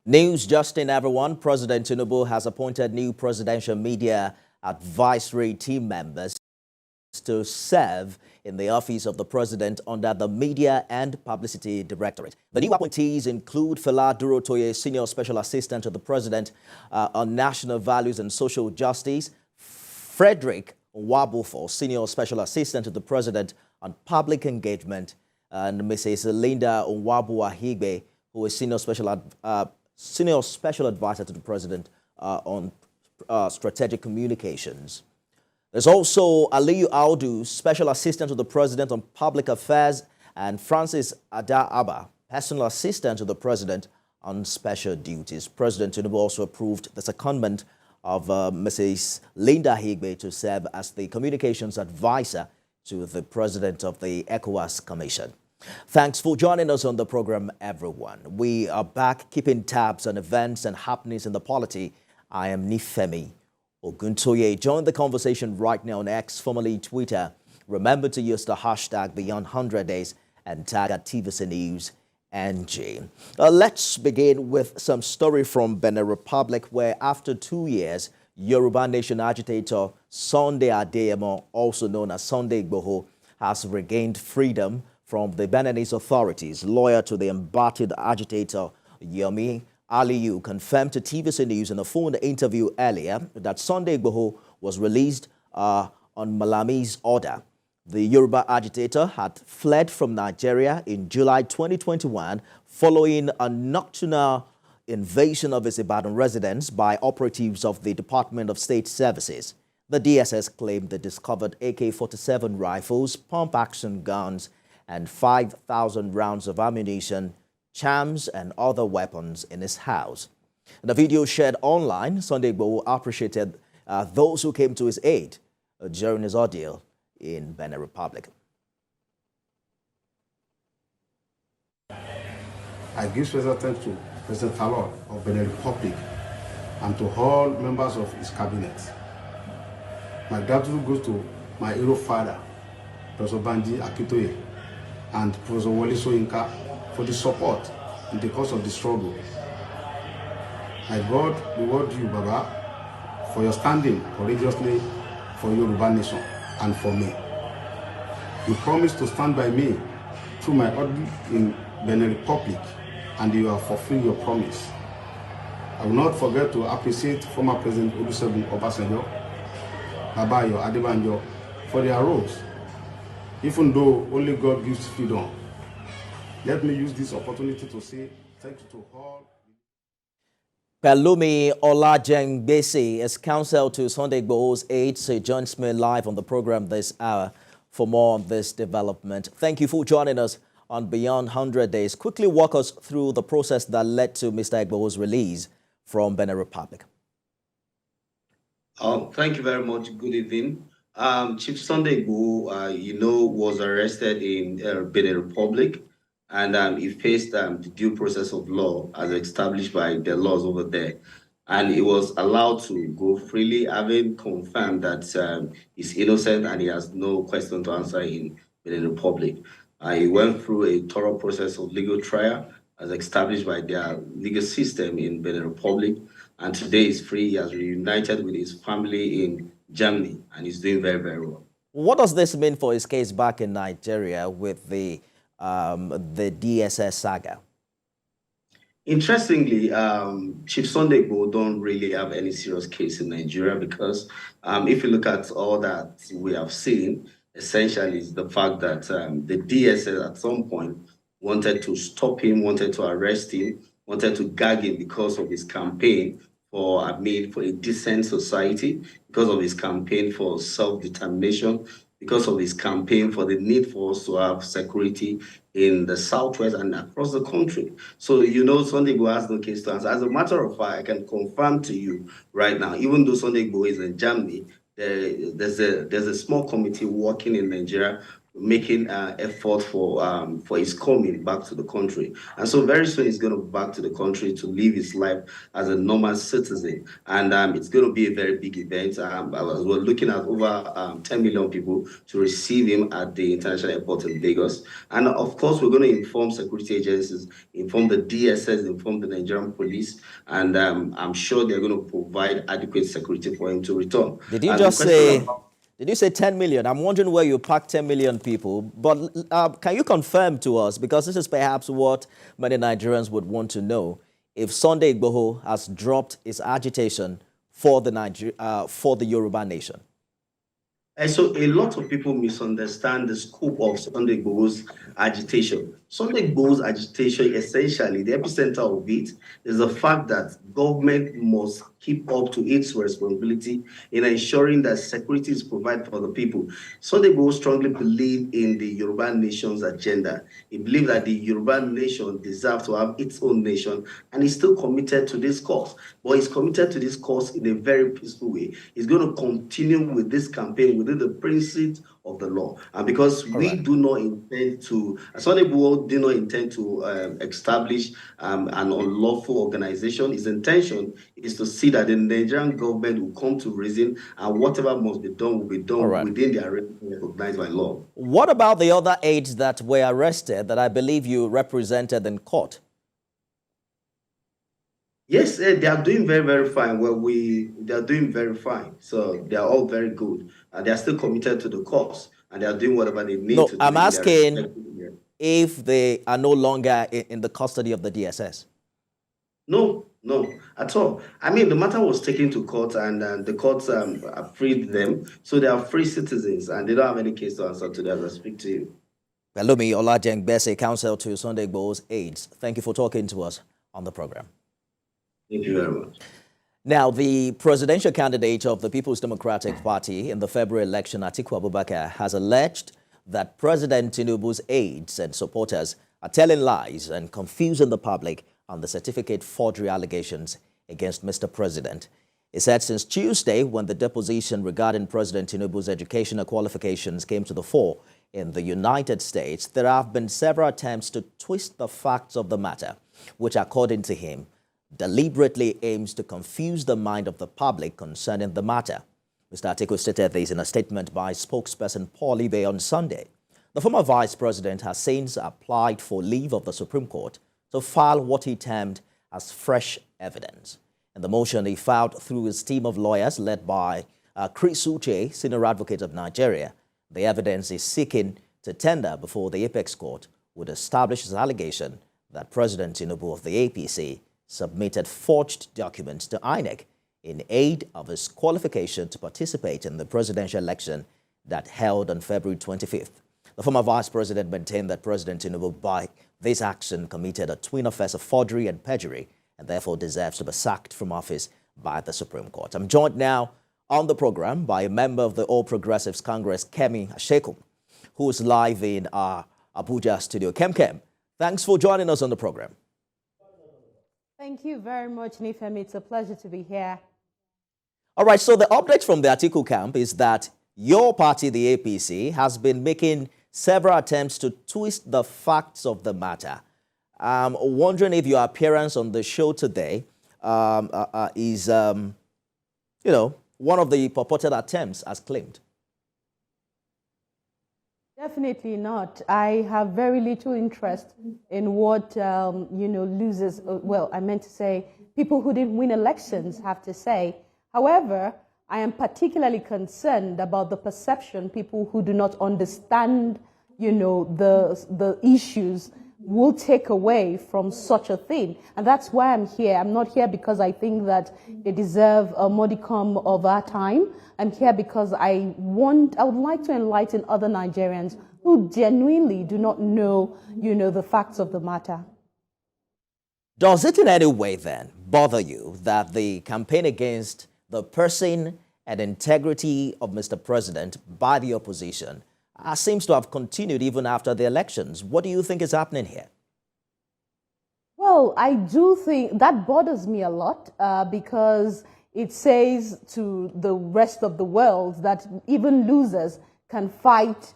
News just in, everyone. President Tinubu has appointed new presidential media advisory team members to serve in the office of the president under the Media and Publicity Directorate. The new appointees include Fela Durotoye, Senior Special Assistant to the President on National Values and Social Justice, Frederick Wabufo, Senior Special Assistant to the President on Public Engagement, and Mrs. Linda Onwabu-Ahigbe, who is Senior Special Advisor to the President on Strategic Communications. There's also Aliyu Audu, Special Assistant to the President on Public Affairs, and Francis Ada-Aba, Personal Assistant to the President on Special Duties. President Tinubu also approved the secondment of Mrs. Linda Higbe to serve as the Communications Advisor to the President of the ECOWAS Commission. Thanks for joining us on the program, everyone. We are back keeping tabs on events and happenings in the polity. I am Nifemi Oguntoye. Join the conversation right now on X, formerly Twitter. Remember to use the hashtag Beyond 100 Days and tag at TVC News NG. Let's begin with some story from Benin Republic, where after 2 years, Yoruba Nation agitator Sunday Adeyemo, also known as Sunday Igboho, has regained freedom from the Beninese authorities. Lawyer to the embattled agitator Yomi Aliyu confirmed to TVC News in a phone interview earlier that Sunday Igboho was released on Malami's order. The Yoruba agitator had fled from Nigeria in July 2021 following a nocturnal invasion of his Ibadan residence by operatives of the Department of State Services. The DSS claimed they discovered AK-47 rifles, pump-action guns, and 5,000 rounds of ammunition, charms, and other weapons in his house. In the video shared online, Sunday Igboho appreciated those who came to his aid during his ordeal in Benin Republic. I give special thanks to President Talon of Benin Republic and to all members of his cabinet. My gratitude goes to my hero father, Professor Banji Akitoye, and Professor Wole Soyinka for the support in the course of the struggle. My God reward you, Baba, for your standing courageously for Yoruba Nation and for me. You promised to stand by me through my ordeal in Benin Republic, and you have fulfilled your promise. I will not forget to appreciate former President Olusegun Obasanjo, Babayo Adebanjo for their roles. Even though only God gives freedom, let me use this opportunity to say thank you to all. Pelumi Olajengbese is counsel to Sunday Igboho's aide. He joins me live on the program this hour for more on this development. Thank you for joining us on Beyond 100 Days. Quickly walk us through the process that led to Mr. Igboho's release from Benin Republic. Thank you very much. Good evening. Chief Sunday Igboho, was arrested in Benin Republic, and he faced the due process of law as established by the laws over there. And he was allowed to go freely, having confirmed that he's innocent and he has no question to answer in Benin Republic. He went through a thorough process of legal trial as established by their legal system in Benin Republic. And today he's free. He has reunited with his family in Germany, and he's doing very, very well. What does this mean for his case back in Nigeria with the DSS saga? Interestingly, Chief Sunday Igboho don't really have any serious case in Nigeria because if you look at all that we have seen, essentially is the fact that the DSS at some point wanted to stop him, wanted to arrest him, wanted to gag him because of his campaign for a decent society, because of his campaign for self-determination, because of his campaign for the need for us to have security in the Southwest and across the country. So, Sunday Igboho has no case to answer. As a matter of fact, I can confirm to you right now, even though Sunday Igboho is in Germany, there's a small committee working in Nigeria making effort for his coming back to the country. And so very soon he's going to back to the country to live his life as a normal citizen. And it's going to be a very big event. We're looking at over 10 million people to receive him at the international airport in Lagos. And of course, we're going to inform security agencies, inform the DSS, inform the Nigerian police, and I'm sure they're going to provide adequate security for him to return. Did you just say... Did you say 10 million? I'm wondering where you packed 10 million people. But can you confirm to us, because this is perhaps what many Nigerians would want to know, if Sunday Igboho has dropped his agitation for the Yoruba nation? And so a lot of people misunderstand the scope of Sunday Igboho's agitation. Sunday Igboho's agitation, essentially, the epicenter of it is the fact that government must keep up to its responsibility in ensuring that security is provided for the people. Sunday Igboho strongly believed in the Yoruba nation's agenda. He believed that the Yoruba nation deserves to have its own nation, and he's still committed to this cause. But he's committed to this cause in a very peaceful way. He's going to continue with this campaign within the principles of the law. And because we do not intend to, Sunday Igboho do not intend to establish an unlawful organization. His intention is to see that the Nigerian government will come to reason, and whatever must be done will be done within the area recognized by law. What about the other 8 that were arrested that I believe you represented in court? Yes, they are doing very, very fine. Well, they are doing very fine. So they are all very good. And they are still committed to the cause. And they are doing whatever they need to do. I'm asking if they are no longer in the custody of the DSS. No, at all. I mean, the matter was taken to court, and the courts freed them. So they are free citizens, and they don't have any case to answer to that. I speak to you. Pelumi Olajengbese, counsel to Sunday Igboho's aides. Thank you for talking to us on the program. Thank you very much. Now, the presidential candidate of the People's Democratic Party in the February election, Atiku Abubakar, has alleged that President Tinubu's aides and supporters are telling lies and confusing the public on the certificate forgery allegations against Mr. President. He said since Tuesday, when the deposition regarding President Tinubu's educational qualifications came to the fore in the United States, there have been several attempts to twist the facts of the matter, which, according to him, deliberately aims to confuse the mind of the public concerning the matter. Mr. Atiku stated this in a statement by spokesperson Paul Ibe on Sunday. The former vice president has since applied for leave of the Supreme Court to file what he termed as fresh evidence. In the motion he filed through his team of lawyers led by Chris Uche, senior advocate of Nigeria, the evidence is seeking to tender before the Apex Court would establish his allegation that President Tinubu of the APC submitted forged documents to INEC in aid of his qualification to participate in the presidential election that held on February 25th. The former vice president maintained that President Tinubu, by this action, committed a twin offense of forgery and perjury and therefore deserves to be sacked from office by the Supreme Court. I'm joined now on the program by a member of the All Progressives Congress, Kemi Ashekum, who is live in our Abuja studio. Kem, thanks for joining us on the program. Thank you very much, Nifemi. It's a pleasure to be here. All right, so the update from the Atiku camp is that your party, the APC, has been making several attempts to twist the facts of the matter. I'm wondering if your appearance on the show today is, one of the purported attempts as claimed. Definitely not. I have very little interest in what, losers, well, I meant to say people who didn't win elections have to say. However, I am particularly concerned about the perception people who do not understand, the issues will take away from such a thing. And that's why I'm here. I'm not here because I think that they deserve a modicum of our time. I'm here because I would like to enlighten other Nigerians who genuinely do not know, the facts of the matter. Does it in any way then bother you that the campaign against the person and integrity of Mr. President by the opposition seems to have continued even after the elections? What do you think is happening here? Well, I do think that bothers me a lot because it says to the rest of the world that even losers can fight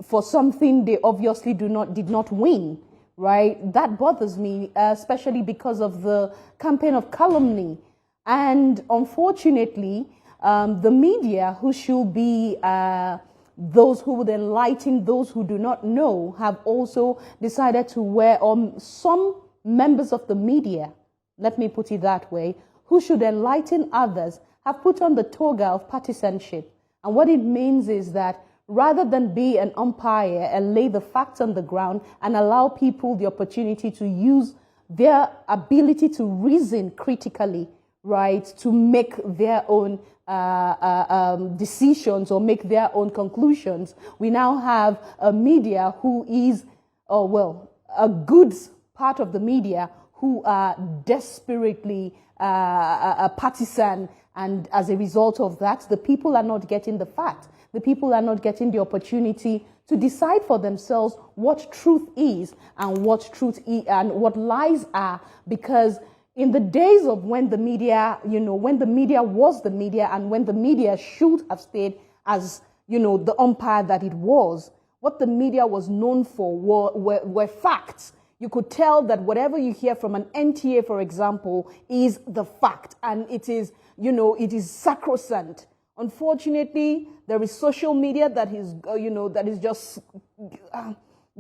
for something they obviously did not win, right? That bothers me, especially because of the campaign of calumny. And unfortunately, the media, who should be those who would enlighten those who do not know, have also decided to wear, or some members of the media, let me put it that way, who should enlighten others, have put on the toga of partisanship. And what it means is that rather than be an umpire and lay the facts on the ground and allow people the opportunity to use their ability to reason critically, right, to make their own decisions or make their own conclusions, we now have a media who is, a good part of the media who are desperately partisan, and as a result of that, the people are not getting the fact. The people are not getting the opportunity to decide for themselves what truth is and what what lies are, because in the days of when the media, when the media was the media and when the media should have stayed as, the umpire that it was, what the media was known for were facts. You could tell that whatever you hear from an NTA, for example, is the fact, and it is, it is sacrosanct. Unfortunately, there is social media that is, that is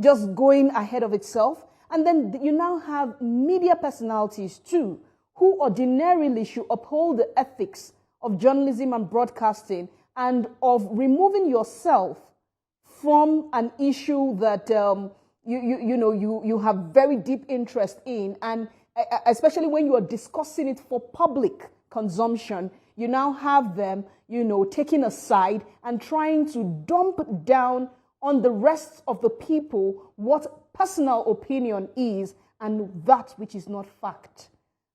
just going ahead of itself. And then you now have media personalities too, who ordinarily should uphold the ethics of journalism and broadcasting and of removing yourself from an issue that you have very deep interest in, and especially when you are discussing it for public consumption, you now have them, taking a side and trying to dump down on the rest of the people what personal opinion is and that which is not fact.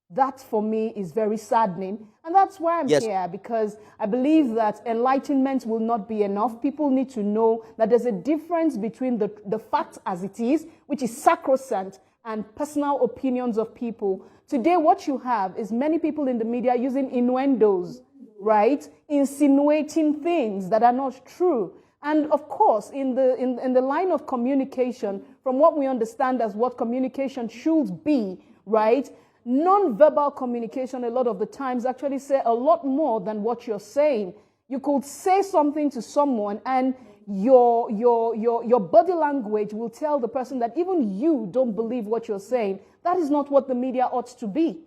That, for me, is very saddening. And that's why I'm here, because I believe that enlightenment will not be enough. People need to know that there's a difference between the fact as it is, which is sacrosanct, and personal opinions of people. Today, what you have is many people in the media using innuendos, right? Insinuating things that are not true. And of course, in the line of communication, from what we understand as what communication should be, right? Non-verbal communication a lot of the times actually say a lot more than what you're saying. You could say something to someone and your body language will tell the person that even you don't believe what you're saying. That is not what the media ought to be.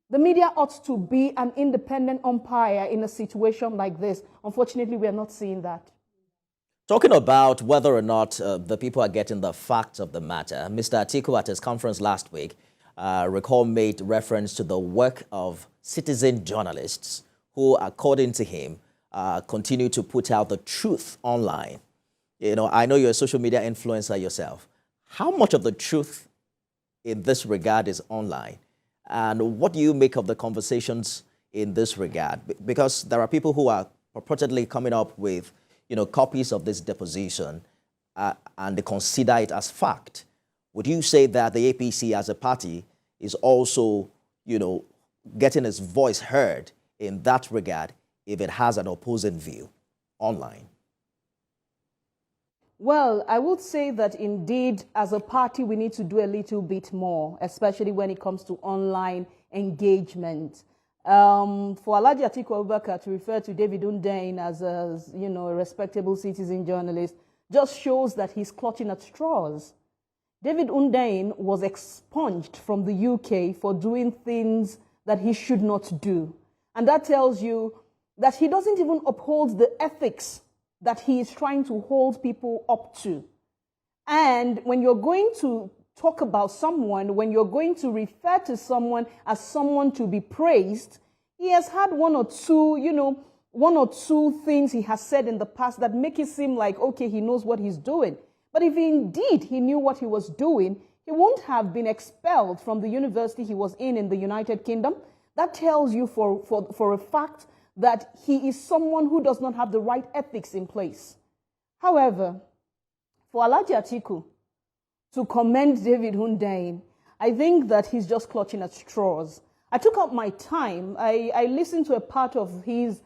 The media ought to be an independent umpire in a situation like this. Unfortunately, we are not seeing that. Talking about whether or not the people are getting the facts of the matter, Mr. Atiku at his conference last week, made reference to the work of citizen journalists who, according to him, continue to put out the truth online. I know you're a social media influencer yourself. How much of the truth in this regard is online? And what do you make of the conversations in this regard? Because there are people who are purportedly coming up with, copies of this deposition and they consider it as fact. Would you say that the APC as a party is also, getting its voice heard in that regard if it has an opposing view online? Well, I would say that indeed, as a party, we need to do a little bit more, especially when it comes to online engagement. For Alhaji Atiku Abubakar to refer to David Hundeyin as a respectable citizen journalist just shows that he's clutching at straws. David Hundeyin was expunged from the UK for doing things that he should not do. And that tells you that he doesn't even uphold the ethics that he is trying to hold people up to. And when you're going to talk about someone, when you're going to refer to someone as someone to be praised, he has had one or two things he has said in the past that make it seem like, okay, he knows what he's doing. But if indeed he knew what he was doing, he won't have been expelled from the university he was in the United Kingdom. That tells you for a fact that he is someone who does not have the right ethics in place. However, for Alhaji Atiku to commend David Hundeyin, I think that he's just clutching at straws. I took out my time. I listened to a part of his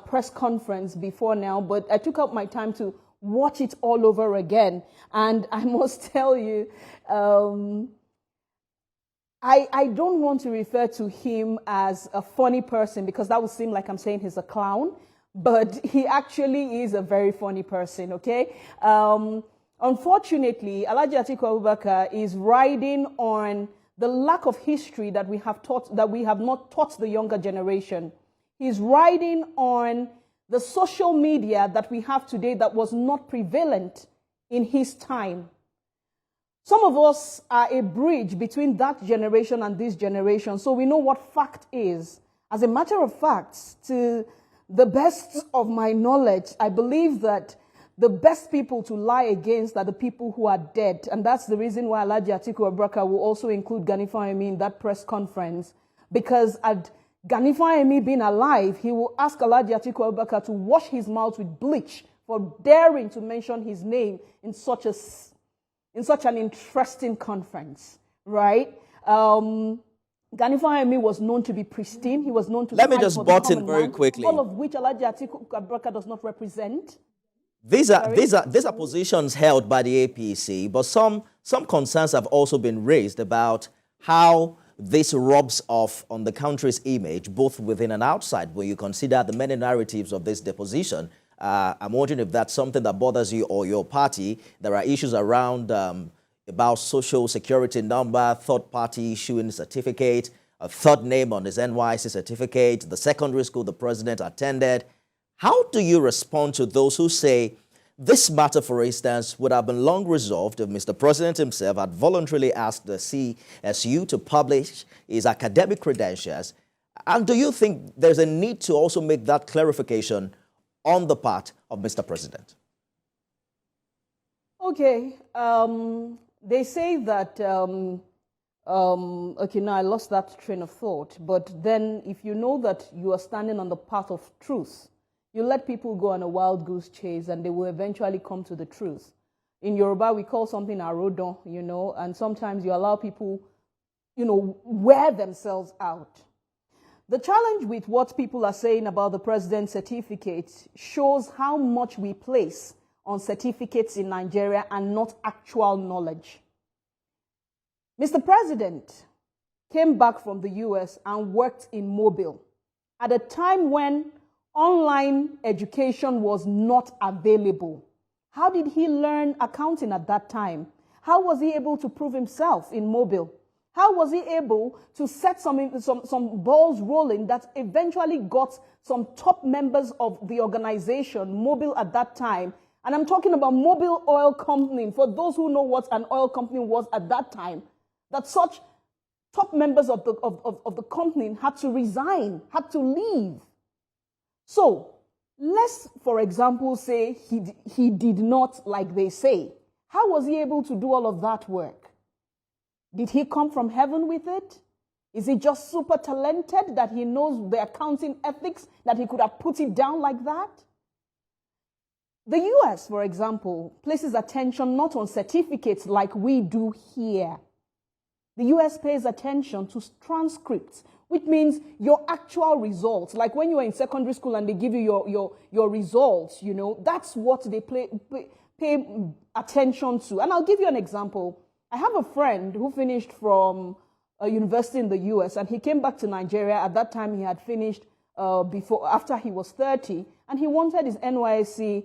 press conference before now, but I took out my time to watch it all over again. And I must tell you, I don't want to refer to him as a funny person because that would seem like I'm saying he's a clown, but he actually is a very funny person, okay? Unfortunately, Alhaji Atiku Abubakar is riding on the lack of history that we have not taught the younger generation. He's riding on the social media that we have today that was not prevalent in his time. Some of us are a bridge between that generation and this generation, so we know what fact is. As a matter of fact, to the best of my knowledge, I believe that the best people to lie against are the people who are dead. And that's the reason why Alhaji Atiku Abubakar will also include Gani Fahimi in that press conference. Because at Gani Fahimi being alive, he will ask Alhaji Atiku Abubakar to wash his mouth with bleach for daring to mention his name in such an interesting conference, right? Gani Fahimi was known to be pristine. He was known to Let me just butt in very quickly. All of which Alhaji Atiku Abubakar does not represent. These are positions held by the APC, but some concerns have also been raised about how this rubs off on the country's image, both within and outside, when you consider the many narratives of this deposition. I'm wondering if that's something that bothers you or your party. There are issues around about social security number, third party issuing certificate, a third name on his NYC certificate, the secondary school the president attended. How do you respond to those who say this matter, for instance, would have been long resolved if Mr. President himself had voluntarily asked the CSU to publish his academic credentials? And do you think there's a need to also make that clarification on the part of Mr. President? Okay. They say that, okay, now I lost that train of thought. But then if you know that you are standing on the path of truth, you let people go on a wild goose chase and they will eventually come to the truth. In Yoruba, we call something arodon, and sometimes you allow people, wear themselves out. The challenge with what people are saying about the president's certificate shows how much we place on certificates in Nigeria and not actual knowledge. Mr. President came back from the US and worked in Mobile at a time when online education was not available. How did he learn accounting at that time? How was he able to prove himself in Mobile? How was he able to set some balls rolling that eventually got some top members of the organization, Mobile at that time? And I'm talking about Mobile Oil Company. For those who know what an oil company was at that time, that such top members of the company had to resign, had to leave. So let's, for example, say he did not, like they say. How was he able to do all of that work? Did he come from heaven with it? Is he just super talented that he knows the accounting ethics that he could have put it down like that? The US, for example, places attention not on certificates like we do here. The US pays attention to transcripts, which means your actual results. Like when you are in secondary school and they give you your results, that's what they pay attention to. And I'll give you an example. I have a friend who finished from a university in the US and he came back to Nigeria. At that time, he had finished after he was 30, and he wanted his NYSC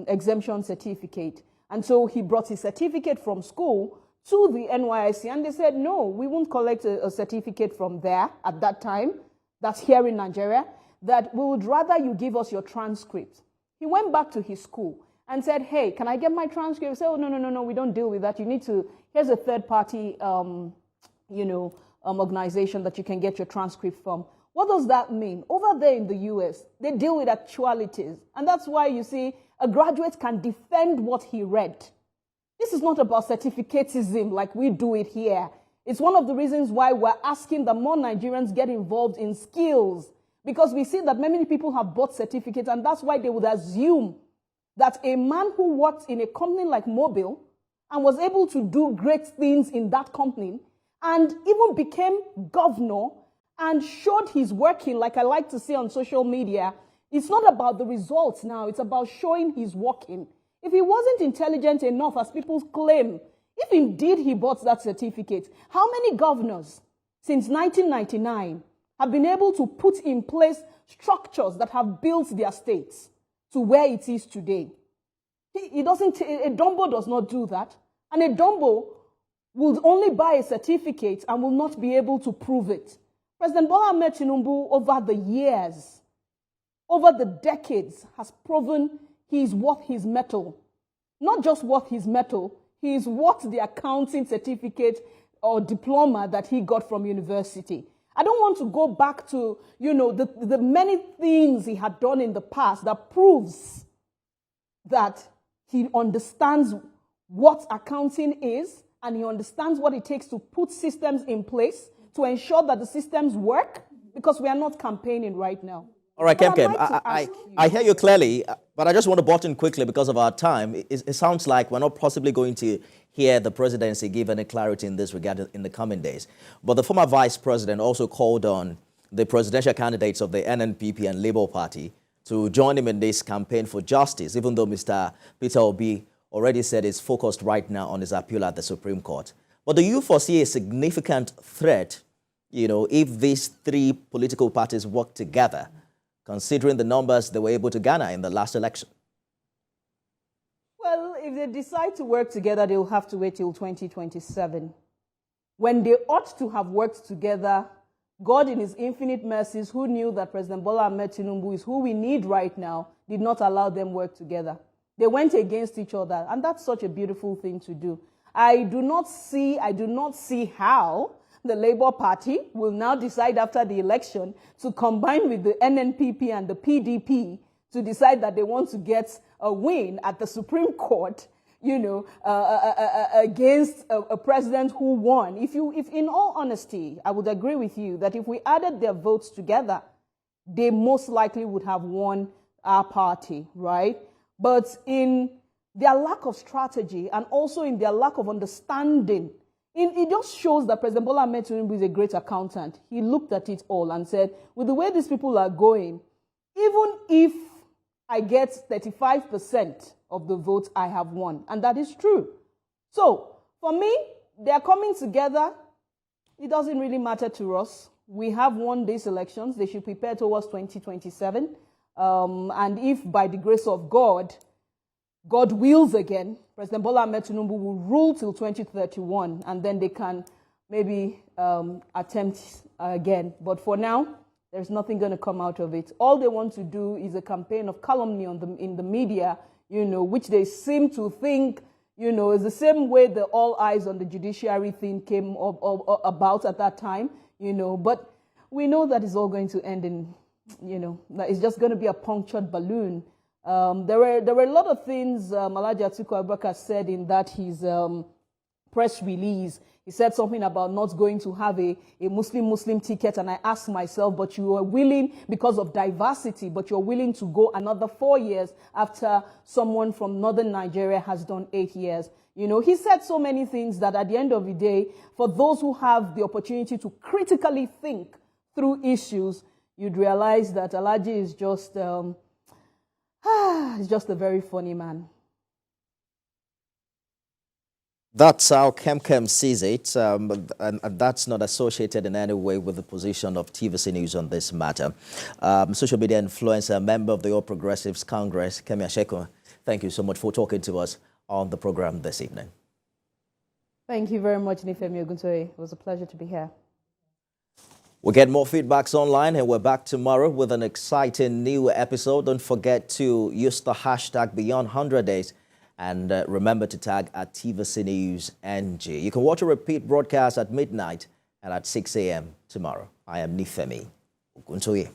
exemption certificate. And so he brought his certificate from school to the NYSC, and they said, no, we won't collect a certificate from there at that time, that's here in Nigeria, that we would rather you give us your transcript. He went back to his school and said, hey, can I get my transcript? He said, oh, no, we don't deal with that. You need to, here's a third-party, organization that you can get your transcript from. What does that mean? Over there in the US, they deal with actualities, and that's why you see a graduate can defend what he read. This is not about certificatism like we do it here. It's one of the reasons why we're asking that more Nigerians get involved in skills, because we see that many people have bought certificates, and that's why they would assume that a man who worked in a company like Mobile and was able to do great things in that company and even became governor and showed his working, like I like to see on social media, it's not about the results now, it's about showing his working. If he wasn't intelligent enough, as people claim, if indeed he bought that certificate, how many governors since 1999 have been able to put in place structures that have built their states to where it is today? A Dumbo does not do that. And a Dumbo will only buy a certificate and will not be able to prove it. President Bola Ahmed Tinubu, over the years, over the decades, has proven he is worth his mettle. Not just worth his mettle, he is worth the accounting certificate or diploma that he got from university. I don't want to go back to, the many things he had done in the past that proves that he understands what accounting is, and he understands what it takes to put systems in place to ensure that the systems work, because we are not campaigning right now. All right, Kem, I hear you clearly, but I just want to butt in quickly because of our time. It sounds like we're not possibly going to hear the presidency give any clarity in this regard in the coming days. But the former vice president also called on the presidential candidates of the NNPP and Labour Party to join him in this campaign for justice, even though Mr. Peter Obi already said he's focused right now on his appeal at the Supreme Court. But do you foresee a significant threat, if these three political parties work together, considering the numbers they were able to garner in the last election? Well, if they decide to work together, they will have to wait till 2027. When they ought to have worked together, God in his infinite mercies, who knew that President Bola Ahmed Tinubu is who we need right now, did not allow them work together. They went against each other, and that's such a beautiful thing to do. I do not see how the Labour Party will now decide after the election to combine with the NNPP and the PDP to decide that they want to get a win at the Supreme Court, against a president who won. If in all honesty, I would agree with you that if we added their votes together, they most likely would have won our party, right? But in their lack of strategy and also in their lack of understanding, it just shows that President Bola Ahmed Tinubu is a great accountant. He looked at it all and said, with the way these people are going, even if I get 35% of the votes, I have won. And that is true. So, for me, they are coming together. It doesn't really matter to us. We have won these elections. They should prepare towards 2027. And if by the grace of God wills again, President Bola Ahmed Tinubu will rule till 2031, and then they can maybe attempt again. But for now, there's nothing going to come out of it. All they want to do is a campaign of calumny in the media, which they seem to think, is the same way the all eyes on the judiciary thing came about at that time, But we know that it's all going to end in, that it's just going to be a punctured balloon. There were a lot of things Alhaji Atiku Abubakar said in that his press release. He said something about not going to have a Muslim ticket, and I asked myself, but you are willing, because of diversity, but you're willing to go another 4 years after someone from northern Nigeria has done 8 years. He said so many things that at the end of the day, for those who have the opportunity to critically think through issues, you'd realize that Alhaji is just... he's just a very funny man. That's how Kem sees it, and that's not associated in any way with the position of TVC News on this matter. Social media influencer, member of the All Progressives Congress, Kemi Asheko, thank you so much for talking to us on the program this evening. Thank you very much, Nifemi Oguntoye. It was a pleasure to be here. We'll get more feedbacks online, and we're back tomorrow with an exciting new episode. Don't forget to use the hashtag Beyond 100 Days, and remember to tag at TVC News NG. You can watch a repeat broadcast at midnight and at 6 a.m. tomorrow. I am Nifemi Oguntoye.